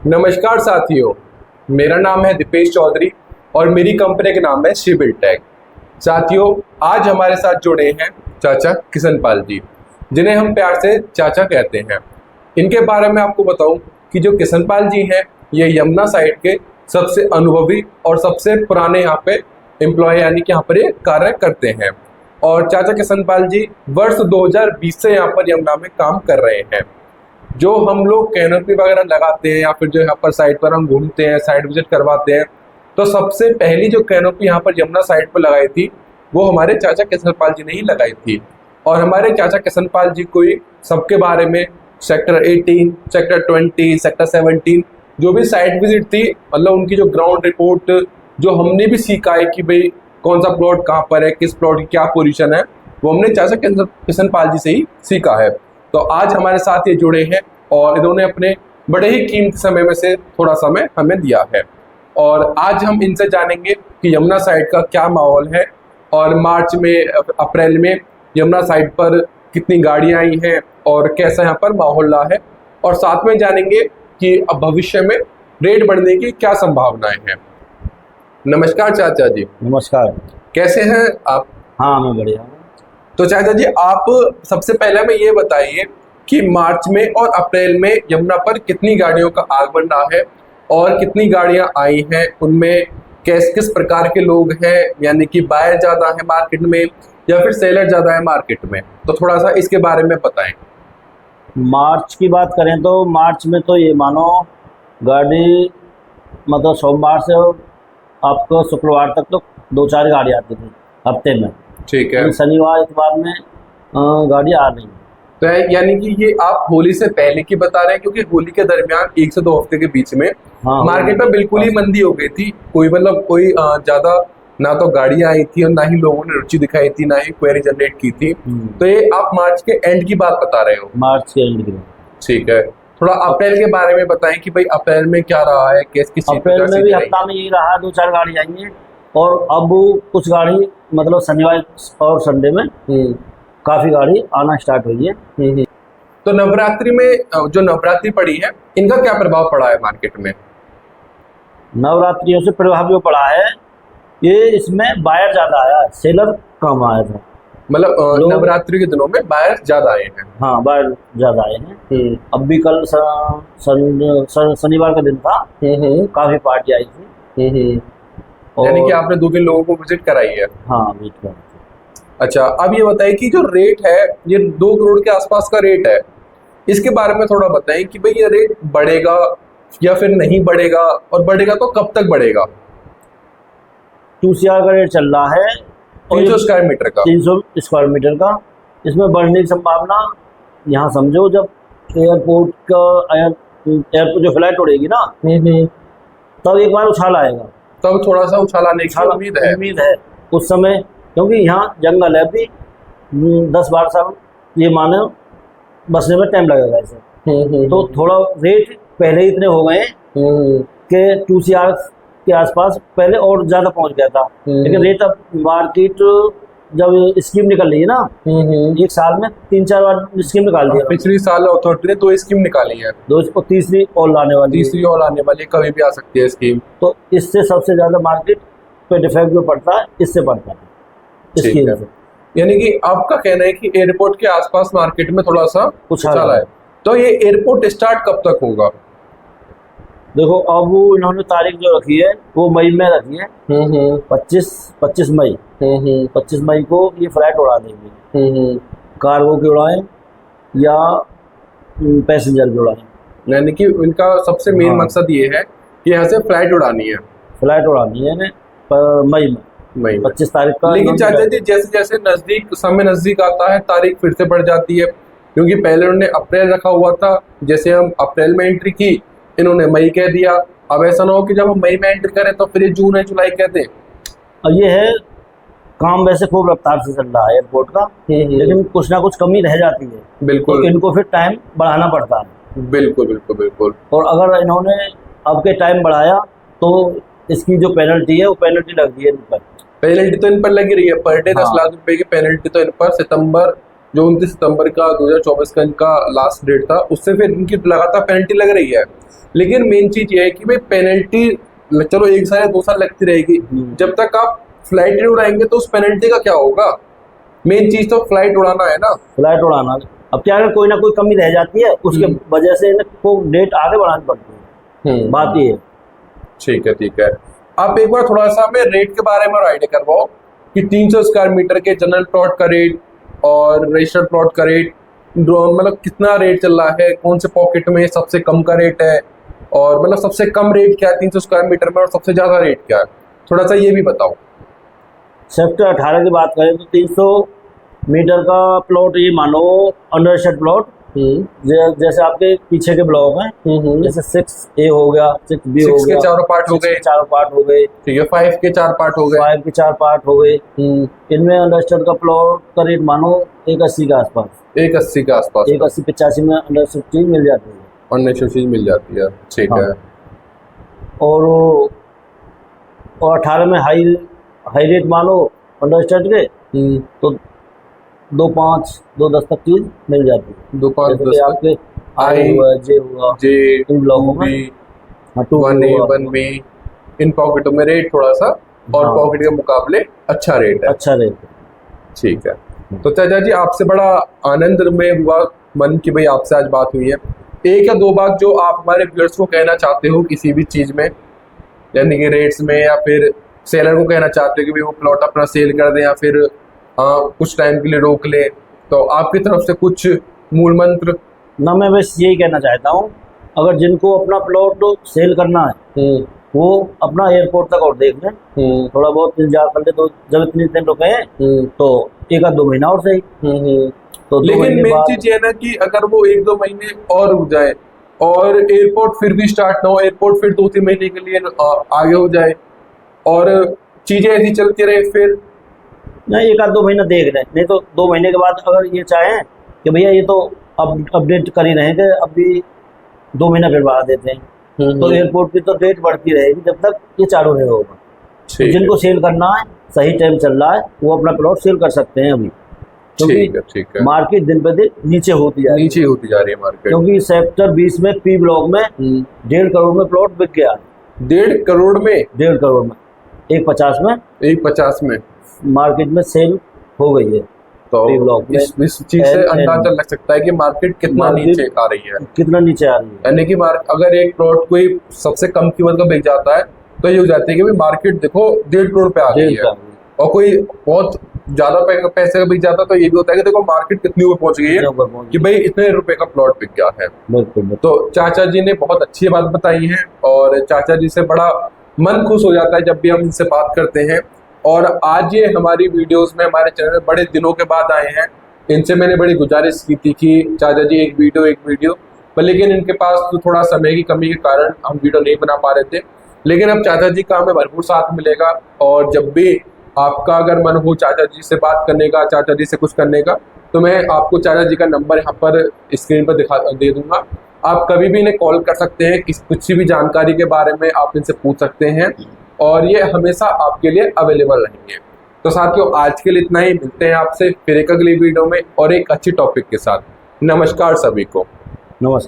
नमस्कार साथियों, मेरा नाम है दीपेश चौधरी और मेरी कंपनी का नाम है शिविल टेक। साथियों, आज हमारे साथ जुड़े हैं चाचा किशनपाल जी, जिन्हें हम प्यार से चाचा कहते हैं। इनके बारे में आपको बताऊं कि जो किशनपाल जी हैं, ये यमुना साइट के सबसे अनुभवी और सबसे पुराने यहाँ पे एम्प्लॉय यानी कि यहाँ पर ये कार्य करते हैं। और चाचा किशनपाल जी वर्ष 2020 से यहाँ पर यमुना में काम कर रहे हैं। जो हम लोग कैनोपी वगैरह लगाते हैं या फिर जो यहाँ पर साइट पर हम घूमते हैं, साइट विजिट करवाते हैं, तो सबसे पहली जो कैनोपी यहाँ पर यमुना साइट पर लगाई थी वो हमारे चाचा किशनपाल जी ने ही लगाई थी। और हमारे चाचा किशनपाल जी को ही सबके बारे में सेक्टर 18, सेक्टर 20, सेक्टर 17 जो भी साइट विजिट थी, मतलब उनकी जो ग्राउंड रिपोर्ट जो हमने भी सीखा है कि भाई कौन सा प्लॉट कहाँ पर है, किस प्लॉट की क्या पोजीशन है, वो हमने चाचा किशनपाल जी से ही सीखा है। तो आज हमारे साथ ये जुड़े हैं और इन्होंने अपने बड़े ही कीमती समय में से थोड़ा समय हमें दिया है। और आज हम इनसे जानेंगे कि यमुना साइट का क्या माहौल है और मार्च में, अप्रैल में यमुना साइट पर कितनी गाड़ियां आई हैं और कैसा यहाँ पर माहौल रहा है। और साथ में जानेंगे कि अब भविष्य में रेट बढ़ने की क्या संभावनाएं हैं। नमस्कार चाचा जी। नमस्कार। कैसे हैं आप? हाँ, मैं बढ़िया हूँ। तो चाचा जी, आप सबसे पहले हमें ये बताइए कि मार्च में और अप्रैल में यमुना पर कितनी गाड़ियों का आगमन रहा है और कितनी गाड़ियां आई हैं, उनमें किस प्रकार के लोग हैं, यानी कि बायर ज़्यादा है मार्केट में या फिर सेलर ज़्यादा है मार्केट में, तो थोड़ा सा इसके बारे में बताएं। मार्च की बात करें तो मार्च में तो ये मानो गाड़ी मतलब सोमवार से आपको शुक्रवार तक तो 2-4 गाड़ी आती थी हफ्ते में। ठीक है। शनिवार इतवार में गाड़ी आ रही है। तो यानी कि ये आप होली से पहले की बता रहे हैं, क्योंकि होली के दरमियान 1 से 2 हफ्ते के बीच में मार्केट में बिल्कुल ही मंदी हो गई थी। कोई ज्यादा ना तो गाड़ियां आई थी और ना ही लोगों ने रुचि दिखाई थी, ना ही क्वेरी जनरेट की थी। तो ये आप मार्च के एंड की बात बता रहे हो? मार्च के एंड की। ठीक है। थोड़ा अप्रैल के बारे में बताएं कि भाई अप्रैल में क्या रहा है, किस अप्रैल में भी हफ्ता में यही रहा, 2-4 गाड़ी आई हैं। और अब कुछ गाड़ी मतलब शनिवार और संडे में काफ़ी गाड़ी आना स्टार्ट हुई है। तो नवरात्रि में जो नवरात्रि पड़ी है, इनका क्या प्रभाव पड़ा है मार्केट में? नवरात्रियों से प्रभाव जो पड़ा है, ये इसमें बायर ज़्यादा आया है, सेलर कम आया था। मतलब नवरात्रि के दिनों में बायर ज़्यादा आए हैं। हाँ, बायर ज़्यादा आए हैं। अब भी कल शनिवार का दिन था, काफ़ी पार्टी आई थी। यानी कि आपने 2 दिन लोगों को विजिट कराई है? हाँ, विजिट कराई। अच्छा, अब ये बताइए कि जो रेट है, ये 2 करोड़ के आसपास का रेट है, इसके बारे में थोड़ा बताएं कि भाई ये रेट बढ़ेगा या फिर नहीं बढ़ेगा, और बढ़ेगा तो कब तक बढ़ेगा? 2CR का रेट चल रहा है, 300 स्क्वायर मीटर का। 300 स्क्वायर मीटर का। इसमें बढ़ने की संभावना, यहाँ समझो जब एयरपोर्ट जो फ्लाइट उड़ेगी ना, तब एक बार उछाल आएगा, तब थोड़ा सा उछाल आने की उम्मीद है उस समय। क्योंकि यहाँ जंगल है, भी 10-12 साल ये माने बसने में टाइम लगेगा इसे। तो थोड़ा रेट पहले ही इतने हो गए कि 2CR के आसपास पहले और ज़्यादा पहुँच गया था। लेकिन रेट अब मार्केट जब स्कीम निकल रही है ना, एक साल में 3-4 बार स्कीम निकाल दी है। पिछली साल अथॉरिटी ने 2 स्कीम निकाली है, 2 और तीसरी और लाने वाली कभी भी आ सकती है स्कीम। तो इससे सबसे ज़्यादा मार्केट पे डिफेक्ट जो पड़ता है, इससे पड़ता है। यानी कि आपका कहना है कि एयरपोर्ट के आसपास मार्केट में थोड़ा सा उछाल है। तो ये एयरपोर्ट स्टार्ट कब तक होगा? देखो, अब इन्होंने तारीख जो रखी है वो मई में रखी है। 25 मई। 25 मई को ये फ्लाइट उड़ा देंगे, कार्गो की उड़ाएं या पैसेंजर की उड़ाएं। यानी कि इनका सबसे मेन मकसद ये है कि यहाँ से फ्लाइट उड़ानी है मई में 25 तारीख का। लेकिन चाचा जी, जैसे जैसे समय नजदीक आता है, तारीख फिर से बढ़ जाती है, क्योंकि पहले उन्होंने अप्रैल रखा हुआ था। जैसे हम अप्रैल में एंट्री की, इन्होंने मई कह दिया। अब ऐसा ना हो कि जब हम मई में एंट्री करें तो फिर ये जून है जुलाई कहते हैं। और ये है, काम वैसे खूब रफ्तार से चल रहा है एयरपोर्ट का, लेकिन कुछ ना कुछ कमी रह जाती है। बिल्कुल। तो इनको फिर टाइम बढ़ाना पड़ता है। बिल्कुल। और अगर इन्होंने अब के टाइम बढ़ाया तो इसकी जो पेनल्टी है वो पेनल्टी लग रही है इन पर। पेनल्टी तो इन पर लगी रही है, पर डे 10 लाख रुपए की पेनल्टी तो इन पर सितंबर जो 29 सितंबर का 2024 का इनका लास्ट डेट था, उससे फिर इनकी लगातार पेनल्टी लग रही है। लेकिन मेन चीज ये है कि भाई पेनल्टी चलो 1 साल या 2 साल लगती रहेगी, जब तक आप फ्लाइट नहीं उड़ाएंगे तो उस पेनल्टी का क्या होगा। मेन चीज तो फ्लाइट उड़ाना है ना, फ्लाइट उड़ाना। अब क्या है, कोई ना कोई कमी रह जाती है, उसके वजह से इनको डेट आगे बढ़ानी पड़ती है। बात ये है। ठीक है ठीक है। आप एक बार थोड़ा सा हमें रेट के बारे में आइडिया करवाओ कि 300 स्क्वायर मीटर के जनरल प्लॉट का रेट और रजिस्टर्ड प्लॉट का रेट, मतलब कितना रेट चल रहा है, कौन से पॉकेट में सबसे कम का रेट है, और मतलब सबसे कम रेट क्या है 300 स्क्वायर मीटर में और सबसे ज्यादा रेट क्या है, थोड़ा सा ये भी बताओ। सेक्टर 18 की बात करें तो 300 मीटर का प्लॉट ये मानो अंडरसेट प्लॉट, जैसे आपके पीछे के ब्लॉक हैं, जैसे 6A हो गया, 6B हो गया, 6 के 4 पार्ट हो गए, 4 पार्ट हो गए, ठीक है, 5 के 4 पार्ट हो गए, 5 के 4 पार्ट हो गए। इनमें अंडरसेट का प्लॉट का रेट मानो 180 के आसपास, 180 के आसपास, 180-85 में अंडरसेट चीज मिल जाती है, और नेचुरल चीज मिल जाती है। ठीक है। और 18 में हाई रेट मानो अंडरस्टैंड के, तो 2.5-2.10 तक चीज मिल जाती है। 2.5 आपके आई हुआ, जे हुआ, जे इन ब्लॉकों में 1A 1B, इन पॉकेटों में रेट थोड़ा सा और पॉकेट के मुकाबले अच्छा रेट है। अच्छा रेट है। ठीक है। तो चाचा जी आपसे बड़ा आनंद में हुआ मन कि भाई आपसे आज बात हुई है। एक या दो बात जो आप हमारे व्यूअर्स को कहना चाहते हो किसी भी चीज में, यानी कि रेट्स में, या फिर सेलर को कहना चाहते हो कि भाई वो प्लॉट अपना सेल कर दे या फिर कुछ टाइम के लिए रोक ले, तो आपकी तरफ से कुछ मूल मंत्र। ना, मैं बस यही कहना चाहता हूँ, अगर जिनको अपना प्लॉट सेल करना है वो अपना एयरपोर्ट तक और देख लें, थोड़ा बहुत इंतजार कर ले, तो जब इतने दिन रुके हैं तो 1-2 महीना और सही। तो लेकिन मेन चीज ये ना कि अगर वो 1-2 महीने और रुक जाए और एयरपोर्ट फिर भी स्टार्ट ना हो, एयरपोर्ट फिर 2-3 महीने के लिए आगे हो जाए और चीजें ऐसी चलती रहे, फिर नहीं 1-2 महीना देख रहे हैं, नहीं तो 2 महीने के बाद अगर ये चाहें कि भैया ये तो अब अपडेट कर ही रहे हैं कि अभी 2 महीना फिर बढ़ा देते हैं, तो एयरपोर्ट की तो डेट बढ़ती रहेगी जब तक ये चालू नहीं होगा। तो जिनको सेल करना है, सही टाइम चल रहा है, वो अपना प्लॉट सेल कर सकते हैं अभी, क्योंकि मार्केट दिन पे दिन नीचे होती जा रही है मार्केट। क्योंकि सेक्टर 20 में P ब्लॉक में 1.5 करोड़ में प्लॉट बिक गया। 1.5 करोड़ में? 1.5 करोड़ में, 1.50 में मार्केट में सेल हो गई है। तो इस चीज से अंदाजा लग सकता है कि मार्केट कितना नीचे आ रही है, यानी कि अगर एक प्लॉट कोई सबसे कम कीमत का बिक जाता है तो ये हो जाती है कि भाई मार्केट देखो 1.5 करोड़ पे आ गई है, और कोई बहुत ज्यादा पैसे का बिक जाता है तो ये भी होता है कि देखो मार्केट कितनी ऊपर पहुंच गई है कि भाई इतने रुपए का प्लॉट बिक गया है। तो चाचा जी ने बहुत अच्छी बात बताई है, और चाचा जी से बड़ा मन खुश हो जाता है जब भी हम इनसे बात करते हैं। और आज ये हमारी वीडियोस में, हमारे चैनल में बड़े दिनों के बाद आए हैं। इनसे मैंने बड़ी गुजारिश की थी कि चाचा जी एक वीडियो, पर लेकिन इनके पास तो थोड़ा समय की कमी के कारण हम वीडियो नहीं बना पा रहे थे। लेकिन अब चाचा जी का हमें भरपूर साथ मिलेगा, और जब भी आपका अगर मन हो चाचा जी से बात करने का, चाचा जी से कुछ करने का, तो मैं आपको चाचा जी का नंबर यहाँ पर स्क्रीन पर दे दूंगा। आप कभी भी इन्हें कॉल कर सकते हैं, कुछ भी जानकारी के बारे में आप इनसे पूछ सकते हैं, और ये हमेशा आपके लिए अवेलेबल रहेंगे। तो साथियों आज के लिए इतना ही, मिलते हैं आपसे फिर एक अगली वीडियो में और एक अच्छी टॉपिक के साथ। नमस्कार सभी को। नमस्कार।